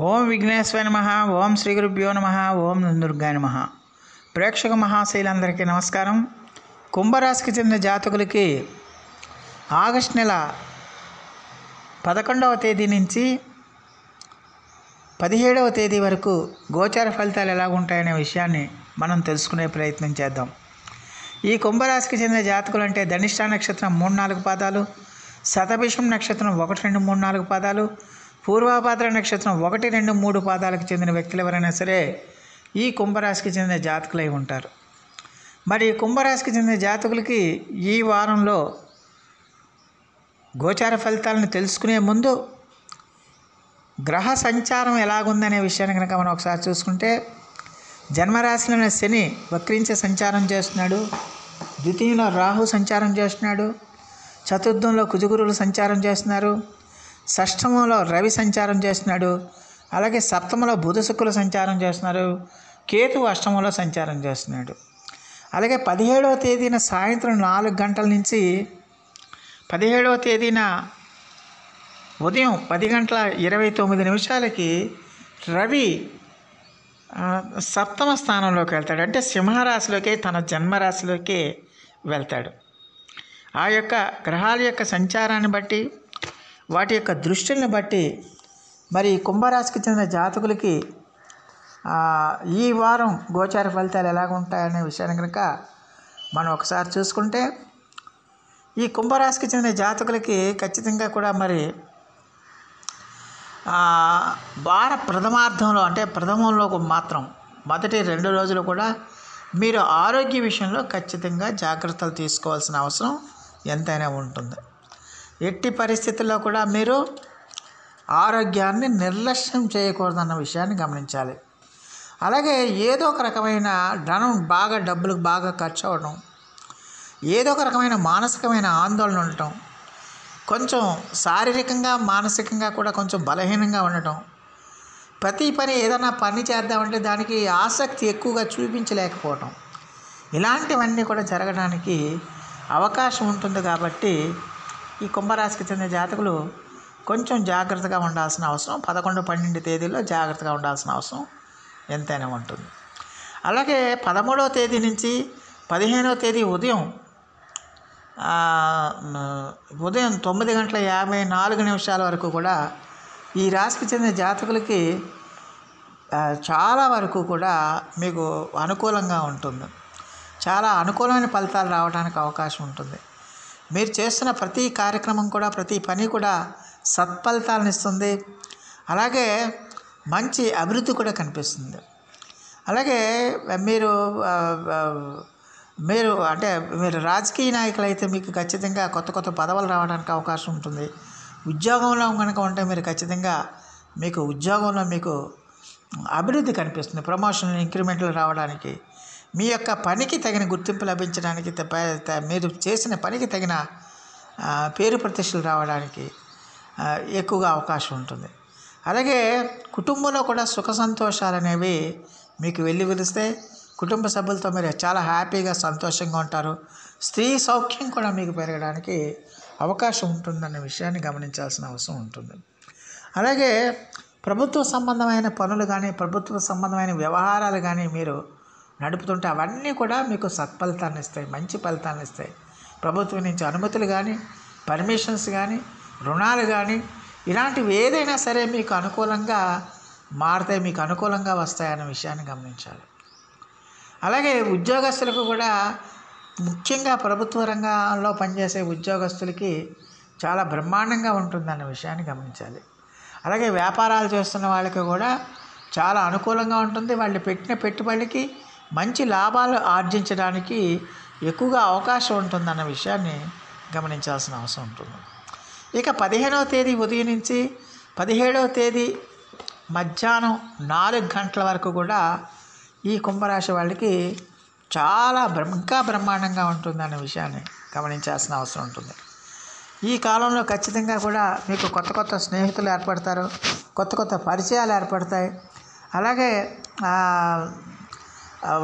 ఓం విఘ్నేశ్వరాయ నమః. ఓం శ్రీ గురుభ్యో నమః. ఓం దుర్గాయ నమః. ప్రేక్షక మహాశైలందరికీ నమస్కారం. కుంభరాశికి చెందిన జాతకులకి ఆగస్టు నెల 11వ తేదీ నుంచి 17వ తేదీ వరకు గోచార ఫలితాలు ఎలా ఉంటాయనే విషయాన్ని మనం తెలుసుకునే ప్రయత్నం చేద్దాం. ఈ కుంభరాశికి చెందిన జాతకులు అంటే ధనిష్ఠా నక్షత్రం 3-4 పాదాలు, శతభిషం నక్షత్రం 1-2-3-4 పాదాలు, పూర్వభాద్ర నక్షత్రం 1-2-3 పాదాలకు చెందిన వ్యక్తులు ఎవరైనా సరే ఈ కుంభరాశికి చెందిన జాతకులై ఉంటారు. మరి కుంభరాశికి చెందిన జాతకులకి ఈ వారంలో గోచార ఫలితాలను తెలుసుకునే ముందు గ్రహ సంచారం ఎలాగుందనే విషయాన్ని కనుక మనం ఒకసారి చూసుకుంటే, జన్మరాశిలోని శని వక్రించే సంచారం చేస్తున్నాడు, ద్వితీయంలో రాహు సంచారం చేస్తున్నాడు, చతుర్థంలో కుజగురువులు సంచారం చేస్తున్నారు, షష్టమంలో రవి సంచారం చేస్తున్నాడు, అలాగే సప్తమంలో బుధ శుక్రులు సంచారం చేస్తున్నారు, కేతు అష్టమంలో సంచారం చేస్తున్నాడు. అలాగే 17వ తేదీన సాయంత్రం 4 గంటల నుంచి 17వ తేదీన ఉదయం 10:29 రవి సప్తమ స్థానంలోకి వెళ్తాడు. అంటే సింహరాశిలోకి, తన జన్మరాశిలోకి వెళ్తాడు. ఆ యొక్క గ్రహాల యొక్క సంచారాన్ని బట్టి, వాటి యొక్క దృష్టిని బట్టి మరి కుంభరాశికి చెందిన జాతకులకి ఈ వారం గోచార ఫలితాలు ఎలాగ ఉంటాయనే విషయాన్ని కనుక మనం ఒకసారి చూసుకుంటే, ఈ కుంభరాశికి చెందిన జాతకులకి ఖచ్చితంగా కూడా మరి వార ప్రథమార్థంలో అంటే ప్రథమంలో మాత్రం మొదటి 2 రోజులు కూడా మీరు ఆరోగ్య విషయంలో ఖచ్చితంగా జాగ్రత్తలు తీసుకోవాల్సిన అవసరం ఎంతైనా ఉంటుంది. ఎట్టి పరిస్థితుల్లో కూడా మీరు ఆరోగ్యాన్ని నిర్లక్ష్యం చేయకూడదన్న విషయాన్ని గమనించాలి. అలాగే ఏదో ఒక రకమైన డబ్బులకు బాగా ఖర్చు అవ్వడం, ఏదో ఒక రకమైన మానసికమైన ఆందోళన ఉండటం, కొంచెం శారీరకంగా మానసికంగా కూడా కొంచెం బలహీనంగా ఉండటం, ప్రతి పని ఏదైనా పని చేద్దామంటే దానికి ఆసక్తి ఎక్కువగా చూపించలేకపోవటం, ఇలాంటివన్నీ కూడా జరగడానికి అవకాశం ఉంటుంది. కాబట్టి ఈ కుంభరాశికి చెందిన జాతకులు కొంచెం జాగ్రత్తగా ఉండాల్సిన అవసరం 11-12 తేదీల్లో జాగ్రత్తగా ఉండాల్సిన అవసరం ఎంతైనా ఉంటుంది. అలాగే 13వ తేదీ నుంచి 15వ తేదీ ఉదయం 9:54 వరకు కూడా ఈ రాశికి చెందిన జాతకులకి చాలా వరకు కూడా మీకు అనుకూలంగా ఉంటుంది. చాలా అనుకూలమైన ఫలితాలు రావడానికి అవకాశం ఉంటుంది. మీరు చేస్తున్న ప్రతి కార్యక్రమం కూడా, ప్రతి పని కూడా సత్ఫలితాలను ఇస్తుంది. అలాగే మంచి అభివృద్ధి కూడా కనిపిస్తుంది. అలాగే మీరు రాజకీయ నాయకులు అయితే మీకు ఖచ్చితంగా కొత్త కొత్త పదవులు రావడానికి అవకాశం ఉంటుంది. ఉద్యోగంలో కనుక ఉంటే మీరు ఖచ్చితంగా మీకు ఉద్యోగంలో మీకు అభివృద్ధి కనిపిస్తుంది. ప్రమోషన్లు, ఇంక్రిమెంట్లు రావడానికి, మీ యొక్క పనికి తగిన గుర్తింపు లభించడానికి, మీరు చేసిన పనికి తగిన పేరు ప్రతిష్టలు రావడానికి ఎక్కువగా అవకాశం ఉంటుంది. అలాగే కుటుంబంలో కూడా సుఖ సంతోషాలు అనేవి మీకు వెల్లివిరుస్తాయి. కుటుంబ సభ్యులతో మీరు చాలా హ్యాపీగా సంతోషంగా ఉంటారు. స్త్రీ సౌఖ్యం కూడా మీకు పెరగడానికి అవకాశం ఉంటుందన్న విషయాన్ని గమనించాల్సిన అవసరం ఉంటుంది. అలాగే ప్రభుత్వ సంబంధమైన పనులు కానీ, ప్రభుత్వ సంబంధమైన వ్యవహారాలు కానీ మీరు నడుపుతుంటే అవన్నీ కూడా మీకు సత్ఫలితాన్ని ఇస్తాయి, మంచి ఫలితాలను ఇస్తాయి. ప్రభుత్వం నుంచి అనుమతులు కానీ, పర్మిషన్స్ కానీ, రుణాలు కానీ, ఇలాంటివి ఏదైనా సరే మీకు అనుకూలంగా మారుతాయి, మీకు అనుకూలంగా వస్తాయన్న విషయాన్ని గమనించాలి. అలాగే ఉద్యోగస్తులకు కూడా, ముఖ్యంగా ప్రభుత్వ రంగంలో పనిచేసే ఉద్యోగస్తులకి చాలా బ్రహ్మాండంగా ఉంటుందన్న విషయాన్ని గమనించాలి. అలాగే వ్యాపారాలు చేస్తున్న వాళ్ళకి కూడా చాలా అనుకూలంగా ఉంటుంది. వాళ్ళు పెట్టిన పెట్టుబడికి మంచి లాభాలు ఆర్జించడానికి ఎక్కువగా అవకాశం ఉంటుందన్న విషయాన్ని గమనించాల్సిన అవసరం ఉంటుంది. ఇక 15వ తేదీ ఉదయం నుంచి 17వ తేదీ మధ్యాహ్నం 4 గంటల వరకు కూడా ఈ కుంభరాశి వాళ్ళకి చాలా ఇంకా బ్రహ్మాండంగా ఉంటుందన్న విషయాన్ని గమనించాల్సిన అవసరం ఉంటుంది. ఈ కాలంలో ఖచ్చితంగా కూడా మీకు కొత్త కొత్త స్నేహితులు ఏర్పడతారు, కొత్త కొత్త పరిచయాలు ఏర్పడతాయి. అలాగే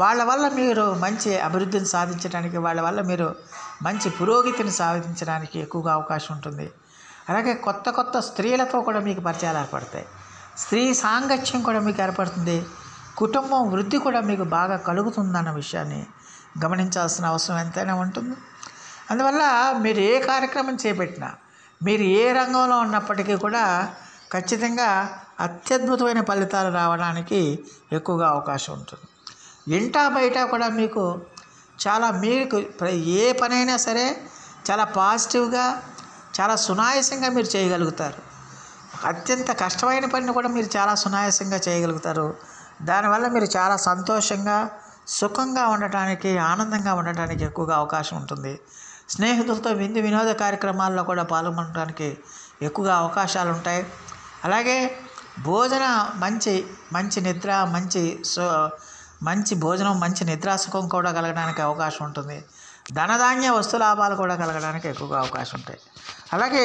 వాళ్ళ వల్ల మీరు మంచి అభివృద్ధిని సాధించడానికి, వాళ్ళ వల్ల మీరు మంచి పురోగతిని సాధించడానికి ఎక్కువగా అవకాశం ఉంటుంది. అలాగే కొత్త కొత్త స్త్రీలతో కూడా మీకు పరిచయాలు ఏర్పడతాయి. స్త్రీ సాంగత్యం కూడా మీకు ఏర్పడుతుంది. కుటుంబం వృద్ధి కూడా మీకు బాగా కలుగుతుందన్న విషయాన్ని గమనించాల్సిన అవసరం ఎంతైనా ఉంటుంది. అందువల్ల మీరు ఏ కార్యక్రమం చేపట్టినా, మీరు ఏ రంగంలో ఉన్నప్పటికీ కూడా ఖచ్చితంగా అత్యద్భుతమైన ఫలితాలు రావడానికి ఎక్కువగా అవకాశం ఉంటుంది. ఇంటా బయట కూడా మీకు మీకు ఏ పనైనా సరే చాలా పాజిటివ్గా, చాలా సునాయాసంగా మీరు చేయగలుగుతారు. అత్యంత కష్టమైన పనిని కూడా మీరు చాలా సునాయాసంగా చేయగలుగుతారు. దానివల్ల మీరు చాలా సంతోషంగా, సుఖంగా ఉండటానికి, ఆనందంగా ఉండటానికి ఎక్కువగా అవకాశం ఉంటుంది. స్నేహితులతో వినోద కార్యక్రమాల్లో కూడా పాల్గొనడానికి ఎక్కువగా అవకాశాలు ఉంటాయి. అలాగే మంచి నిద్ర, మంచి భోజనం, మంచి నిద్రా సుఖం కూడా కలగడానికి అవకాశం ఉంటుంది. ధనధాన్య వస్తు లాభాలు కూడా కలగడానికి ఎక్కువగా అవకాశం ఉంటాయి. అలాగే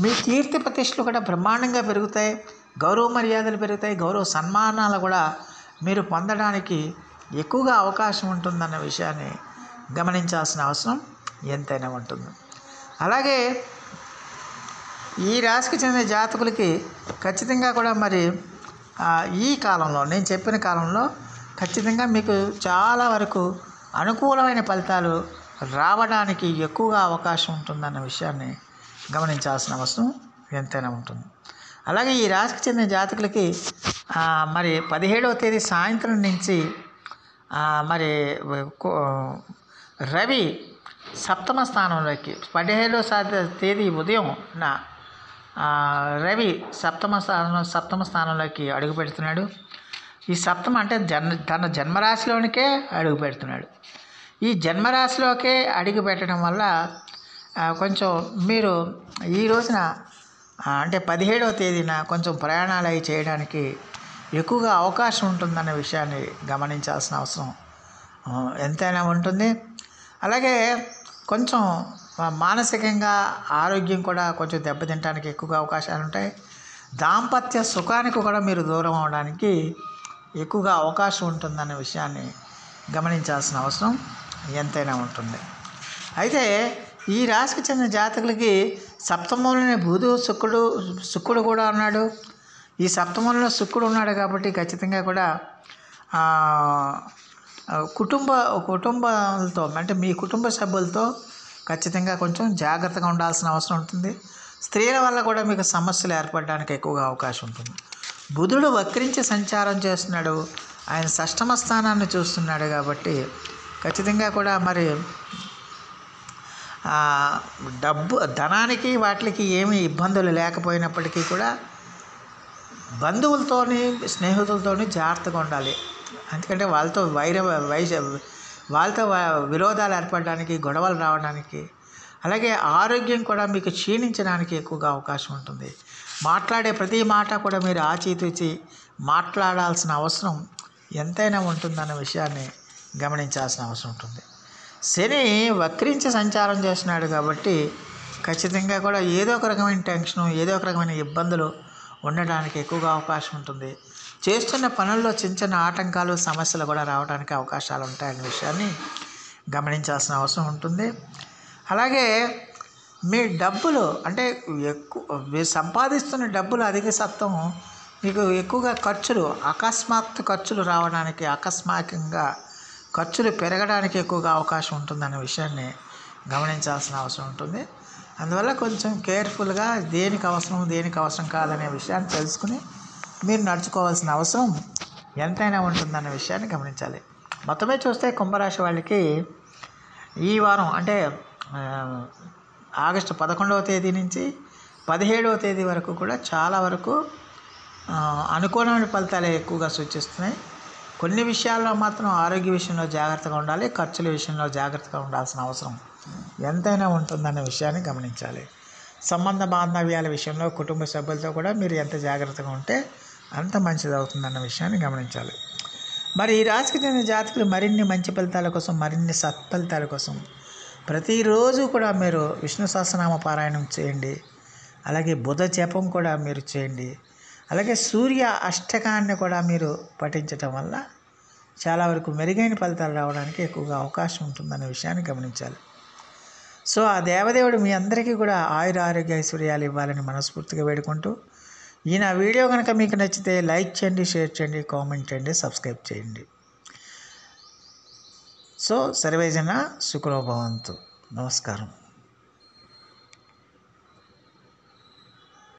మీ కీర్తి ప్రతిష్టలు కూడా బ్రహ్మాండంగా పెరుగుతాయి. గౌరవ మర్యాదలు పెరుగుతాయి. గౌరవ సన్మానాలు కూడా మీరు పొందడానికి ఎక్కువగా అవకాశం ఉంటుందన్న విషయాన్ని గమనించాల్సిన అవసరం ఎంతైనా ఉంటుంది. అలాగే ఈ రాశికి చెందిన జాతకులకి ఖచ్చితంగా కూడా మరి ఈ కాలంలో, నేను చెప్పిన కాలంలో ఖచ్చితంగా మీకు చాలా వరకు అనుకూలమైన ఫలితాలు రావడానికి ఎక్కువగా అవకాశం ఉంటుందన్న విషయాన్ని గమనించాల్సిన అవసరం ఎంతైనా ఉంటుంది. అలాగే ఈ రాశికి చెందిన జాతకులకి మరి 17వ తేదీ సాయంత్రం నుంచి మరి రవి సప్తమ స్థానంలోకి, 17వ తేదీ ఉదయం రవి సప్తమ స్థానంలోకి అడుగు పెడుతున్నాడు. ఈ సప్తమ అంటే తన జన్మరాశిలోనికే అడుగు పెడుతున్నాడు. ఈ జన్మరాశిలోకే అడుగు పెట్టడం వల్ల కొంచెం మీరు ఈ రోజున అంటే 17వ తేదీన కొంచెం ప్రయాణాలు అవి చేయడానికి ఎక్కువగా అవకాశం ఉంటుందన్న విషయాన్ని గమనించాల్సిన అవసరం ఎంతైనా ఉంటుంది. అలాగే కొంచెం మానసికంగా ఆరోగ్యం కూడా కొంచెం దెబ్బతింటానికి ఎక్కువగా అవకాశాలు ఉంటాయి. దాంపత్య సుఖానికి కూడా మీరు దూరం అవడానికి ఎక్కువగా అవకాశం ఉంటుందన్న విషయాన్ని గమనించాల్సిన అవసరం ఎంతైనా ఉంటుంది. అయితే ఈ రాశికి చెందిన జాతకులకి సప్తమంలోనే బుధుడు, శుక్రుడు కూడా ఉన్నాడు. ఈ సప్తమంలో శుక్రుడు ఉన్నాడు కాబట్టి ఖచ్చితంగా కూడా కుటుంబాలతో అంటే మీ కుటుంబ సభ్యులతో ఖచ్చితంగా కొంచెం జాగ్రత్తగా ఉండాల్సిన అవసరం ఉంటుంది. స్త్రీల వల్ల కూడా మీకు సమస్యలు ఏర్పడడానికి ఎక్కువగా అవకాశం ఉంటుంది. బుధుడు వక్రించి సంచారం చేస్తున్నాడు. ఆయన షష్టమ స్థానాన్ని చూస్తున్నాడు కాబట్టి ఖచ్చితంగా కూడా మరి ధనానికి వాటికి ఏమీ ఇబ్బందులు లేకపోయినప్పటికీ కూడా బంధువులతోని, స్నేహితులతోని జాగ్రత్తగా ఉండాలి. ఎందుకంటే వాళ్ళతో విరోధాలు ఏర్పడడానికి, గొడవలు రావడానికి, అలాగే ఆరోగ్యం కూడా మీకు క్షీణించడానికి ఎక్కువగా అవకాశం ఉంటుంది. మాట్లాడే ప్రతి మాట కూడా మీరు ఆచితూచి మాట్లాడాల్సిన అవసరం ఎంతైనా ఉంటుందన్న విషయాన్ని గమనించాల్సిన అవసరం ఉంటుంది. శని వక్రించి సంచారం చేస్తున్నాడు కాబట్టి ఖచ్చితంగా కూడా ఏదో ఒక రకమైన టెన్షను, ఏదో ఒక రకమైన ఇబ్బందులు ఉండడానికి ఎక్కువగా అవకాశం ఉంటుంది. చేస్తున్న పనుల్లో చిన్న చిన్న ఆటంకాలు, సమస్యలు కూడా రావడానికి అవకాశాలు ఉంటాయనే విషయాన్ని గమనించాల్సిన అవసరం ఉంటుంది. అలాగే మీ డబ్బులు అంటే మీరు సంపాదిస్తున్న డబ్బులు అధిక శాతం మీకు ఎక్కువగా అకస్మాత్తు ఖర్చులు రావడానికి, ఆకస్మికంగా ఖర్చులు పెరగడానికి ఎక్కువగా అవకాశం ఉంటుందనే విషయాన్ని గమనించాల్సిన అవసరం ఉంటుంది. అందువల్ల కొంచెం కేర్ఫుల్గా దేనికి అవసరం కాదనే విషయాన్ని తెలుసుకుని మీరు నడుచుకోవాల్సిన అవసరం ఎంతైనా ఉంటుందనే విషయాన్ని గమనించాలి. మొత్తమే చూస్తే కుంభరాశి వాళ్ళకి ఈ వారం అంటే ఆగస్టు 11వ తేదీ నుంచి 17వ తేదీ వరకు కూడా చాలా వరకు అనుకూలమైన ఫలితాలే ఎక్కువగా సూచిస్తున్నాయి. కొన్ని విషయాల్లో మాత్రం ఆరోగ్య విషయంలో జాగ్రత్తగా ఉండాలి, ఖర్చుల విషయంలో జాగ్రత్తగా ఉండాల్సిన అవసరం ఎంతైనా ఉంటుందనే విషయాన్ని గమనించాలి. సంబంధ బాంధవ్యాల విషయంలో కుటుంబ సభ్యులతో కూడా మీరు ఎంత జాగ్రత్తగా ఉంటే అంత మంచిది అవుతుందన్న విషయాన్ని గమనించాలి. మరి ఈ రాశికి చెందిన జాతకులు మరిన్ని మంచి ఫలితాల కోసం, మరిన్ని సత్ఫలితాల కోసం ప్రతిరోజు కూడా మీరు విష్ణు సహస్రనామ పారాయణం చేయండి. అలాగే బుధ జపం కూడా మీరు చేయండి. అలాగే సూర్య అష్టకాన్ని కూడా మీరు పఠించటం వల్ల చాలా వరకు మెరుగైన ఫలితాలు రావడానికి ఎక్కువగా అవకాశం ఉంటుందనే విషయాన్ని గమనించాలి. సో ఆ దేవదేవుడు మీ అందరికీ కూడా ఆయుర ఆరోగ్య ఐశ్వర్యాలు ఇవ్వాలని మనస్ఫూర్తిగా వేడుకుంటూ ఈ నా వీడియో కనుక మీకు నచ్చితే లైక్ చేయండి, షేర్ చేయండి, కామెంట్ చేయండి, సబ్స్క్రైబ్ చేయండి. సో సర్వేజన సుఖినో భవంతు. నమస్కారం.